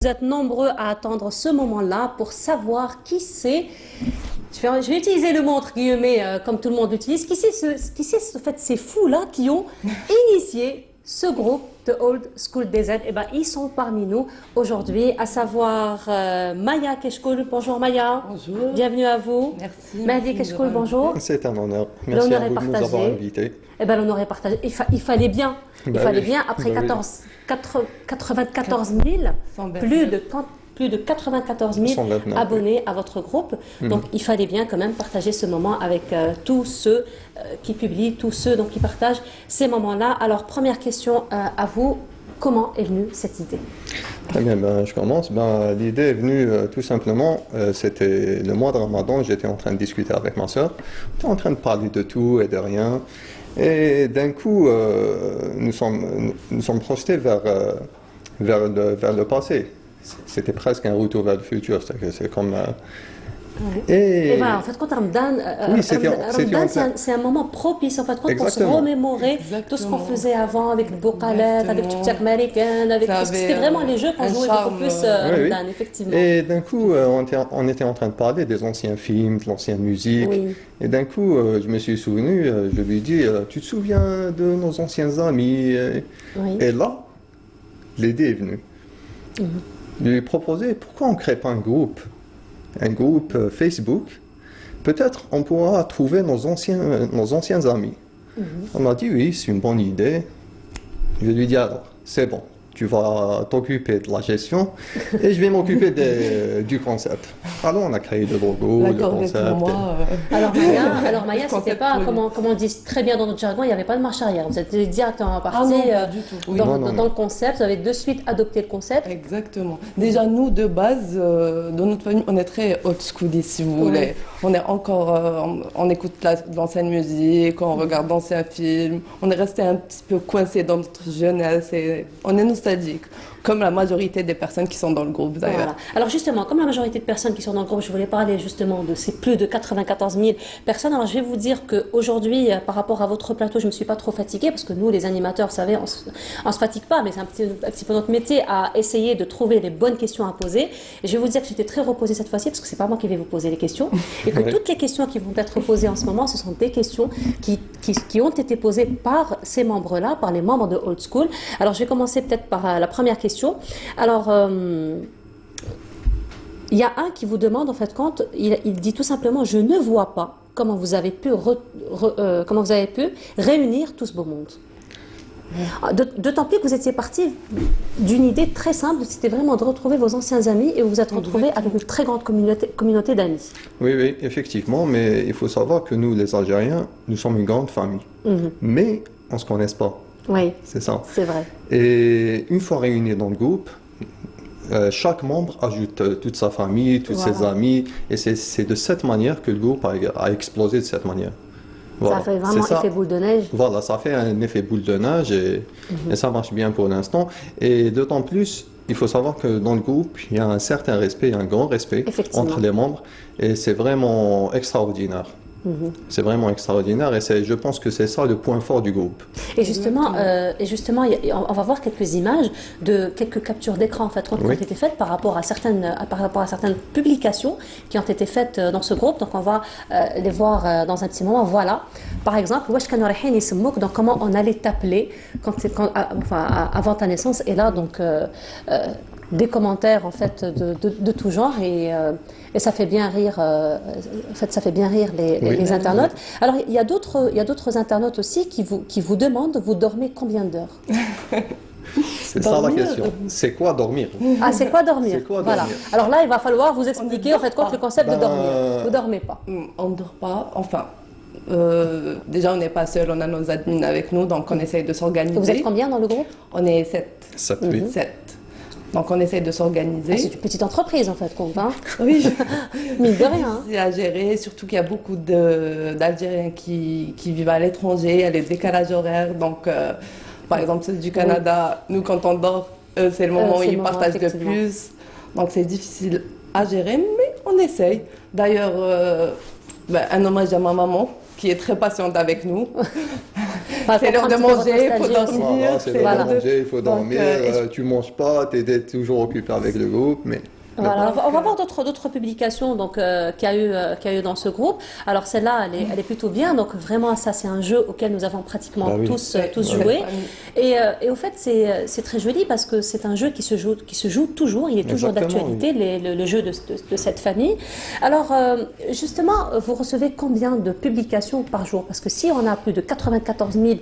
Vous êtes nombreux à attendre ce moment-là pour savoir qui c'est. Je vais utiliser le mot entre guillemets comme tout le monde l'utilise. Qui c'est en fait, ces fous-là qui ont initié ce groupe de Old School DZ. Eh ben, ils sont parmi nous aujourd'hui, à savoir Maya Keshkoul. Bonjour Maya. Bonjour. Bienvenue à vous. Merci. Mehdi Keshkoul, bonjour. C'est un honneur. Merci à vous de nous avoir invités. Eh ben, l'honneur est partagé. Il fallait bien. Il fallait bien, après 94 000, plus de 94 000 abonnés à votre groupe. Donc, il fallait bien quand même partager ce moment avec tous ceux qui publient, tous ceux donc, qui partagent ces moments-là. Alors, première question à vous. Comment est venue cette idée? Très bien, je commence. L'idée est venue tout simplement, c'était le mois de Ramadan, j'étais en train de discuter avec ma soeur, on était en train de parler de tout et de rien. Et d'un coup, nous sommes projetés vers le passé. C'était presque un retour vers le futur. C'est comme... Et voilà, en fait, quand Ramadan, oui, c'est un moment propice en fait, pour se remémorer tout ce qu'on faisait avant avec le Bouqalet, avec le Tchak américain, c'était vraiment les jeux qu'on jouait beaucoup plus Ramadan, effectivement. Et d'un coup, on était en train de parler des anciens films, de l'ancienne musique. Oui. Et d'un coup, je me suis souvenu, je lui ai dit, tu te souviens de nos anciens amis? Et là, l'idée est venue. Je lui ai proposé, pourquoi on ne crée pas un groupe Facebook, peut-être on pourra trouver nos anciens amis. On m'a dit oui, c'est une bonne idée. Je lui ai dit alors, c'est bon, tu vas t'occuper de la gestion et je vais m'occuper du concept. Alors on a créé le logo, le concept. Alors Maya, c'était pas, comme on dit très bien dans notre jargon, il n'y avait pas de marche arrière. Vous êtes directement parti dans le concept, vous avez de suite adopté le concept. Exactement. Déjà nous, de base, dans notre famille, on est très old school, si vous voulez. On est encore, on écoute de l'ancienne musique, on regarde d'anciens films. On est resté un petit peu coincé dans notre jeunesse et on est nostalgique, comme la majorité des personnes qui sont dans le groupe d'ailleurs. Voilà. Alors justement, comme la majorité de personnes qui sont dans le groupe, je voulais parler justement de ces plus de 94 000 personnes. Alors je vais vous dire qu'aujourd'hui, par rapport à votre plateau, je ne me suis pas trop fatiguée, parce que nous, les animateurs, vous savez, on ne se fatigue pas, mais c'est un petit peu notre métier à essayer de trouver les bonnes questions à poser. Et je vais vous dire que j'étais très reposée cette fois-ci, parce que c'est pas moi qui vais vous poser les questions, et que toutes les questions qui vont être posées en ce moment, ce sont des questions qui ont été posées par ces membres-là, par les membres de Old School. Alors je vais commencer peut-être par la première question. Alors, il y a un qui vous demande, en fait, il dit tout simplement, je ne vois pas comment vous avez pu réunir tout ce beau monde. D'autant plus que vous étiez parti d'une idée très simple, c'était vraiment de retrouver vos anciens amis et vous vous êtes retrouvés avec une très grande communauté d'amis. Oui, effectivement, mais il faut savoir que nous, les Algériens, nous sommes une grande famille, mais on ne se connaît pas. Oui, c'est ça. C'est vrai. Et une fois réunis dans le groupe, chaque membre ajoute toute sa famille, tous ses amis, et c'est de cette manière que le groupe a explosé de cette manière. Voilà. Ça fait vraiment effet boule de neige. Voilà, ça fait un effet boule de neige et ça marche bien pour l'instant. Et d'autant plus, il faut savoir que dans le groupe, il y a un certain respect, un grand respect entre les membres, et c'est vraiment extraordinaire. C'est vraiment extraordinaire et je pense que c'est ça le point fort du groupe. Et justement, on va voir quelques images de quelques captures d'écran en fait, qui ont été faites par rapport à certaines publications qui ont été faites dans ce groupe. Donc on va les voir dans un petit moment. Voilà, par exemple, donc comment on allait t'appeler avant ta naissance. Et là donc des commentaires en fait de tout genre et ça fait bien rire les internautes. Alors il y a d'autres internautes aussi qui vous demandent, vous dormez combien d'heures? C'est ça la question. C'est quoi dormir? Ah, c'est quoi dormir? Voilà. Alors là, il va falloir vous expliquer en fait le concept de dormir. Vous dormez pas? On ne dort pas. Enfin, déjà on n'est pas seul, on a nos admins avec nous, donc on essaye de s'organiser. Vous êtes combien dans le groupe? On est 7. 7. Donc on essaie de s'organiser. C'est une petite entreprise en fait, compte. Hein. Oui. Mine de rien. C'est à gérer, surtout qu'il y a beaucoup d'Algériens qui vivent à l'étranger, il y a les décalages horaires. Donc par exemple ceux du Canada, nous quand on dort, c'est le moment où ils partagent le plus. Donc c'est difficile à gérer, mais on essaye. D'ailleurs, un hommage à ma maman qui est très patiente avec nous. C'est l'heure de manger, il faut dormir. Voilà, c'est l'heure de manger, il faut dormir. Tu manges pas, tu es toujours occupé avec le groupe, mais... Voilà, on va voir d'autres publications donc qu'il y a eu dans ce groupe. Alors celle-là, elle est plutôt bien. Donc vraiment, ça c'est un jeu auquel nous avons pratiquement tous joué. Et au fait, c'est très joli parce que c'est un jeu qui se joue toujours. Il est toujours d'actualité, le jeu de cette famille. Alors justement, vous recevez combien de publications par jour? Parce que si on a plus de 94 000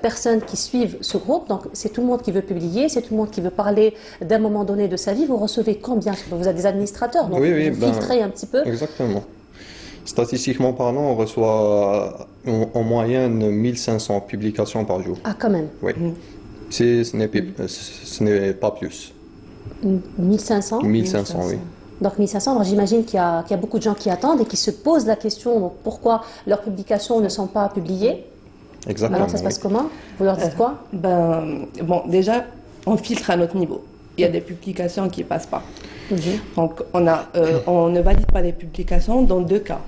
personnes qui suivent ce groupe, donc c'est tout le monde qui veut publier, c'est tout le monde qui veut parler d'un moment donné de sa vie. Vous recevez combien? Vous êtes des administrateurs, donc vous filtrez un petit peu. Exactement. Statistiquement parlant, on reçoit en moyenne 1500 publications par jour. Ah, quand même. Oui. Ce n'est pas plus. 1500 1500, oui. Donc 1500, alors j'imagine qu'il y a beaucoup de gens qui attendent et qui se posent la question donc, pourquoi leurs publications ne sont pas publiées. Exactement. Alors ça se passe comment? Vous leur dites quoi? Bon, déjà, on filtre à notre niveau. Il y a des publications qui ne passent pas. Donc, on ne valide pas les publications dans 2 cas.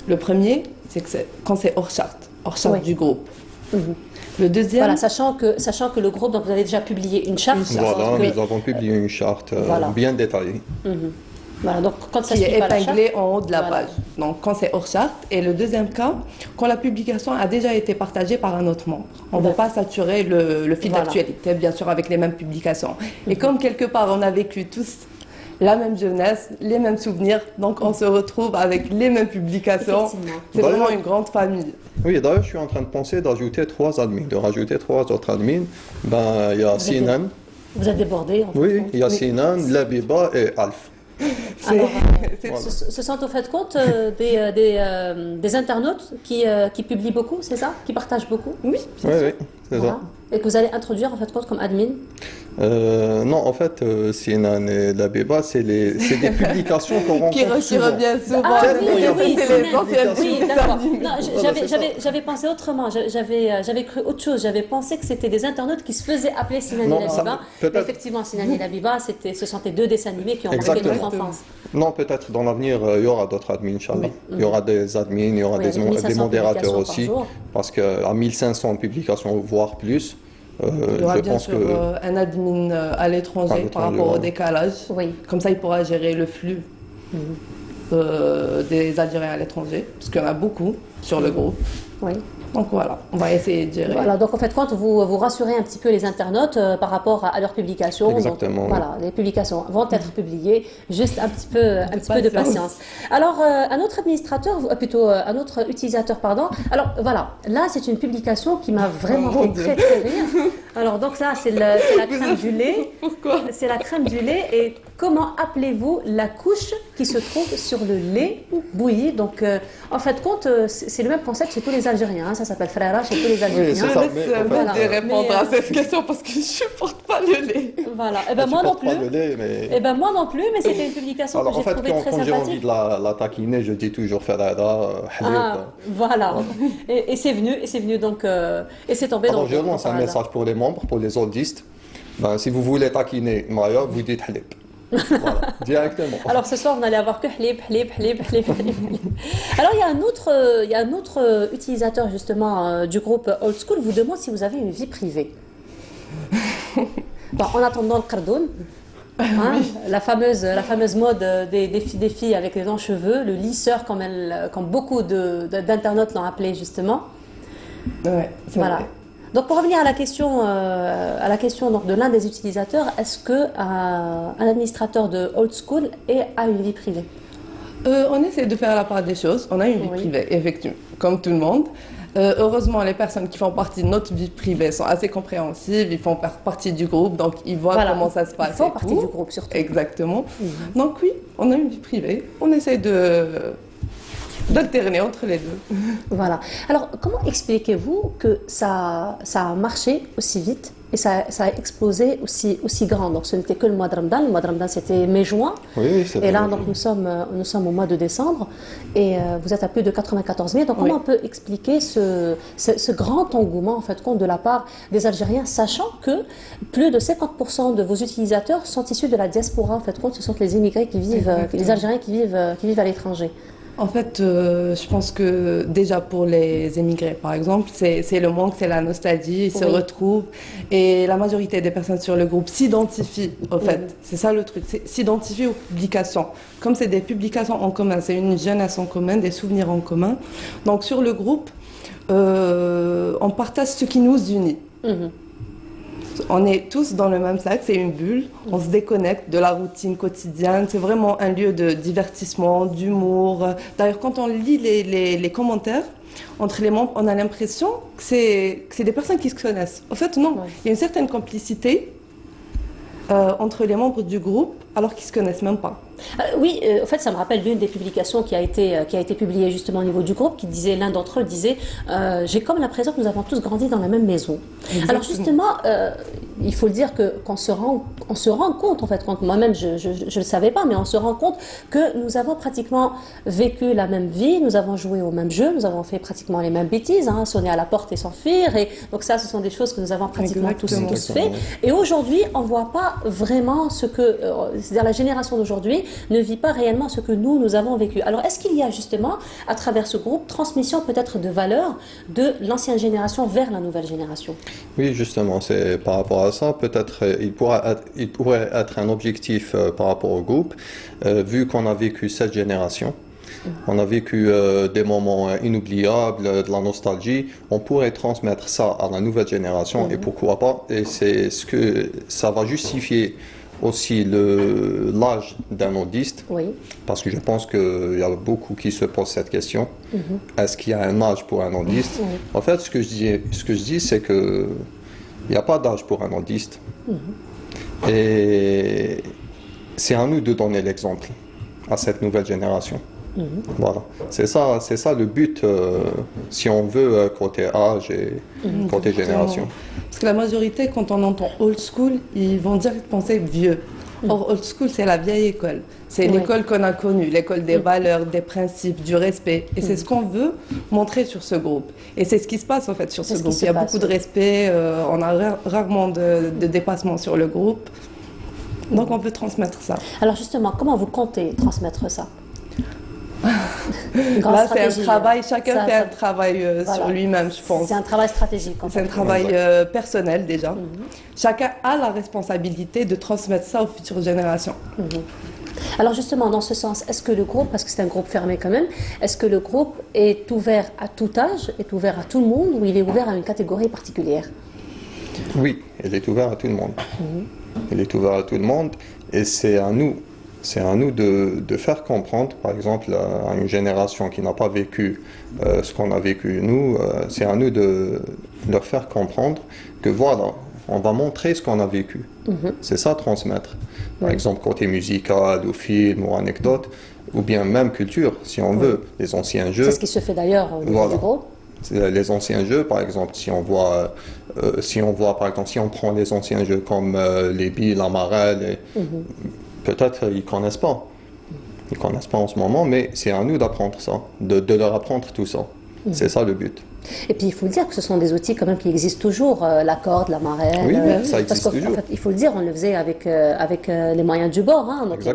Le premier, c'est quand c'est hors charte du groupe. Le deuxième... Voilà, sachant que le groupe, donc vous avez déjà publié une charte. Voilà, nous avons publié une charte bien détaillée. Voilà, donc quand ça qui est suit pas la épinglée charte, en haut de la page. Donc, quand c'est hors charte. Et le deuxième cas, quand la publication a déjà été partagée par un autre membre. On ne veut pas saturer le fil d'actualité, bien sûr, avec les mêmes publications. Et comme quelque part, on a vécu tous la même jeunesse, les mêmes souvenirs, donc on se retrouve avec les mêmes publications. C'est vraiment une grande famille. Oui, d'ailleurs, je suis en train de penser d'ajouter 3 admins, de rajouter 3 autres admins. Il y a Sinan. Vous êtes débordé. Oui, il y a Sinan, Labiba et Alf. Alors, ce sont au fait compte des internautes qui publient beaucoup, c'est ça? Qui partagent beaucoup? Oui, c'est ça. Et que vous allez introduire en fait compte comme admin? Non, en fait, Sinan et Labiba, c'est des publications qu'on rencontre qui revient souvent. Ah oui, c'est les anciennes d'accord. J'avais pensé autrement, j'avais cru autre chose. J'avais pensé que c'était des internautes qui se faisaient appeler Sinan et Labiba. Effectivement, Sinan et Labiba, ce sont les 2 dessins animés qui ont marqué notre enfance. Non, peut-être dans l'avenir, il y aura d'autres admins, Inch'Allah. Il y aura des admins, il y aura des modérateurs aussi. Parce qu'à 1500 publications, voire plus, il y aura bien sûr un admin à l'étranger par rapport au décalage. Comme ça, il pourra gérer le flux des Algériens à l'étranger, parce qu'il y en a beaucoup sur le groupe. Donc voilà, on va essayer de gérer. Voilà, donc en fait, quand vous rassurez un petit peu les internautes par rapport à leurs publications. Exactement. Donc, voilà, les publications vont être publiées, juste un petit peu de patience. Alors, un autre administrateur, plutôt un autre utilisateur, pardon. Alors voilà, là c'est une publication qui m'a vraiment fait très très rire. Alors donc ça, c'est la crème du lait. Pourquoi? C'est la crème du lait. Et comment appelez-vous la couche qui se trouve sur le lait bouilli? Donc en fait, compte, c'est le même concept chez tous les Algériens. Hein. Ça s'appelle frère chez tous les Algériens. Je vais répondre à cette question parce que je ne supporte pas le lait. Voilà. Et ben moi non plus. Et ben moi non plus, mais c'était une publication que j'ai trouvée très sympathique. Quand j'ai envie de la taquiner, je dis toujours Farada, voilà. Et c'est venu donc et c'est tombé. Alors je lance un message pour les membres, pour les oldistes. Si vous voulez taquiner Maya, vous dites Halib. Voilà, directement. Alors ce soir, on allait avoir que Halib. Alors il y a un autre utilisateur justement du groupe Old School vous demande si vous avez une vie privée. Bon, en attendant le cardoun, la fameuse mode des filles avec les longs cheveux, le lisseur comme beaucoup d'internautes l'ont appelé justement. Voilà. Donc pour revenir à la question donc, de l'un des utilisateurs, est-ce qu'un administrateur de Old School a une vie privée? On essaie de faire la part des choses. On a une vie privée, effectivement, comme tout le monde. Heureusement, les personnes qui font partie de notre vie privée sont assez compréhensives, ils font partie du groupe, donc ils voient comment ça se passe. Ils font partie du groupe surtout. Exactement. Donc oui, on a une vie privée. On essaie d'alterner entre les deux. Voilà. Alors, comment expliquez-vous que ça a marché aussi vite et ça a explosé aussi grand? Donc, ce n'était que le mois de Ramadan. Le mois de Ramadan, c'était mai-juin. Oui, c'est vrai. Et là, donc, nous sommes au mois de décembre et vous êtes à plus de 94 000. Donc, comment on peut expliquer ce grand engouement, en fait, de la part des Algériens, sachant que plus de 50% de vos utilisateurs sont issus de la diaspora, en fait, ce sont les immigrés qui vivent, les Algériens qui vivent à l'étranger. En fait, je pense que déjà pour les émigrés, par exemple, c'est le manque, c'est la nostalgie, ils se retrouvent. Et la majorité des personnes sur le groupe s'identifient, en fait. C'est ça le truc, s'identifient aux publications. Comme c'est des publications en commun, c'est une jeunesse en commun, des souvenirs en commun. Donc sur le groupe, on partage ce qui nous unit. On est tous dans le même sac, c'est une bulle, on se déconnecte de la routine quotidienne, c'est vraiment un lieu de divertissement, d'humour. D'ailleurs, quand on lit les commentaires entre les membres, on a l'impression que c'est des personnes qui se connaissent. En fait, non, il y a une certaine complicité entre les membres du groupe alors qu'ils ne se connaissent même pas. Oui, en fait, ça me rappelle l'une des publications qui a été publiée justement au niveau du groupe, qui disait, l'un d'entre eux disait, j'ai comme l'impression que nous avons tous grandi dans la même maison. Exactement. Alors justement, il faut le dire qu'on se rend compte, en fait, quand moi-même je ne le savais pas, mais on se rend compte que nous avons pratiquement vécu la même vie, nous avons joué au même jeu, nous avons fait pratiquement les mêmes bêtises, sonner à la porte et s'enfuir, et donc ça, ce sont des choses que nous avons pratiquement tous fait. Et aujourd'hui, on ne voit pas vraiment ce que, c'est-à-dire la génération d'aujourd'hui ne vit pas réellement ce que nous avons vécu. Alors, est-ce qu'il y a justement, à travers ce groupe, transmission peut-être de valeurs de l'ancienne génération vers la nouvelle génération? Oui, justement, c'est par rapport à ça. Peut-être il pourrait être un objectif par rapport au groupe, vu qu'on a vécu cette génération. On a vécu des moments inoubliables, de la nostalgie. On pourrait transmettre ça à la nouvelle génération et pourquoi pas. Et c'est ce que ça va justifier aussi l'âge d'un nudiste, parce que je pense qu'il y a beaucoup qui se posent cette question. Est-ce qu'il y a un âge pour un nudiste? En fait, ce que je dis, c'est que il n'y a pas d'âge pour un nudiste. Et c'est à nous de donner l'exemple à cette nouvelle génération. Voilà, c'est ça le but, si on veut, côté âge et côté génération. Parce que la majorité, quand on entend old school, ils vont direct penser vieux. Or, old school, c'est la vieille école. C'est l'école qu'on a connue, l'école des valeurs, des principes, du respect. Et c'est ce qu'on veut montrer sur ce groupe. Et c'est ce qui se passe, en fait, sur ce groupe. Il y a beaucoup de respect, on a rarement de dépassement sur le groupe. Donc, on veut transmettre ça. Alors, justement, comment vous comptez transmettre ça? Là, c'est un travail, chacun fait un travail sur lui-même, je pense. C'est un travail stratégique. C'est un travail personnel déjà. Chacun a la responsabilité de transmettre ça aux futures générations. Alors justement, dans ce sens, est-ce que le groupe, parce que c'est un groupe fermé quand même, est-ce que le groupe est ouvert à tout âge, est ouvert à tout le monde, ou il est ouvert à une catégorie particulière? Oui, il est ouvert à tout le monde. Il est ouvert à tout le monde, et c'est à nous de faire comprendre, par exemple, à une génération qui n'a pas vécu ce qu'on a vécu nous, c'est à nous de leur faire comprendre que voilà, on va montrer ce qu'on a vécu. C'est ça, transmettre. Par exemple, côté musical, ou film, ou anecdote, ou bien même culture, si on veut, les anciens jeux. C'est ce qui se fait d'ailleurs au niveau du groupe. Les anciens jeux, par exemple, si on voit, par exemple, si on prend les anciens jeux comme les billes, la marelle, peut-être ils ne connaissent pas. Ils ne connaissent pas en ce moment, mais c'est à nous d'apprendre ça, de leur apprendre tout ça. C'est ça le but. Et puis il faut le dire que ce sont des outils quand même qui existent toujours, la corde, la marelle. Oui, ça existe parce toujours. En fait, il faut le dire, on le faisait avec les moyens du bord, donc il n'y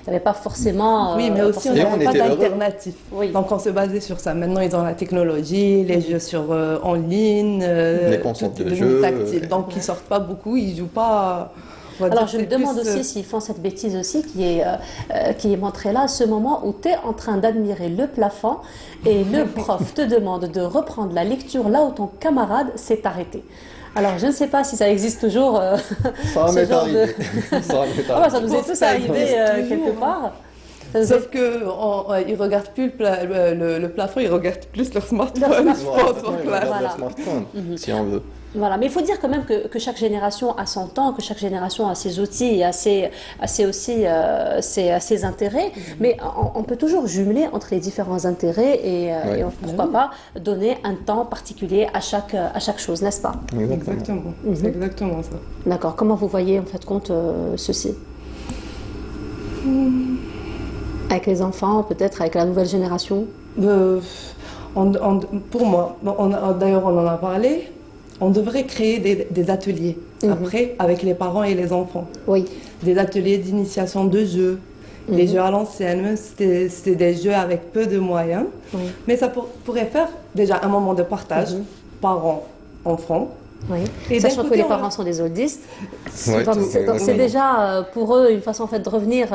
avait pas forcément... Oui, mais aussi on n'avait pas d'alternative. Donc on se basait sur ça. Maintenant ils ont la technologie, les jeux en ligne, les consoles de jeux. Tactiles. Donc ils ne sortent pas beaucoup, ils ne jouent pas... Alors je me demande aussi s'ils font cette bêtise aussi qui est montrée là, à ce moment où tu es en train d'admirer le plafond et le prof te demande de reprendre la lecture là où ton camarade s'est arrêté. Alors je ne sais pas si ça existe toujours. Ça m'est arrivé. Ça nous est tous arrivé quelque part. Sauf qu'ils ne regardent plus le plafond, ils regardent plus leur smartphone, je pense. Leur smartphone, si on veut. Voilà, mais il faut dire quand même que chaque génération a son temps, que chaque génération a ses outils et a ses intérêts, mais on peut toujours jumeler entre les différents intérêts et pourquoi pas donner un temps particulier à chaque chose, n'est-ce pas? Exactement, c'est exactement ça. D'accord, comment vous voyez en fait compte ceci? Avec les enfants, peut-être avec la nouvelle génération? Pour moi, d'ailleurs on en a parlé, on devrait créer des ateliers après avec les parents et les enfants. Oui. Des ateliers d'initiation de jeux, Les jeux à l'ancienne, même si c'était des jeux avec peu de moyens. Mais ça pourrait faire déjà un moment de partage, parents-enfants. Oui. Et sachant côté, que les parents sont des oldistes, Ouais, c'est déjà pour eux une façon en fait de revenir,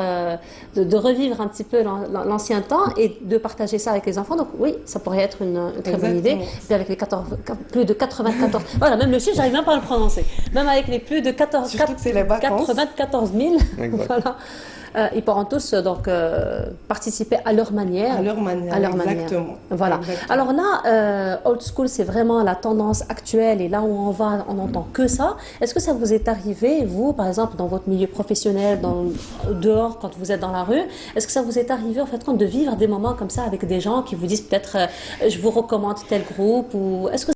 de revivre un petit peu l'ancien temps et de partager ça avec les enfants. Donc oui, ça pourrait être une très bonne idée. Puis avec les plus de 94, voilà, même le chiffre, j'arrive même pas à le prononcer. Même avec les plus de 94 000, voilà. Ils pourront tous donc participer à leur manière. À leur manière, exactement. Voilà. Exactement. Alors là, old school, c'est vraiment la tendance actuelle et là où on va, on n'entend que ça. Est-ce que ça vous est arrivé, vous, par exemple, dans votre milieu professionnel, dehors, quand vous êtes dans la rue, est-ce que ça vous est arrivé, en fait, de vivre des moments comme ça avec des gens qui vous disent peut-être je vous recommande tel groupe ou est-ce que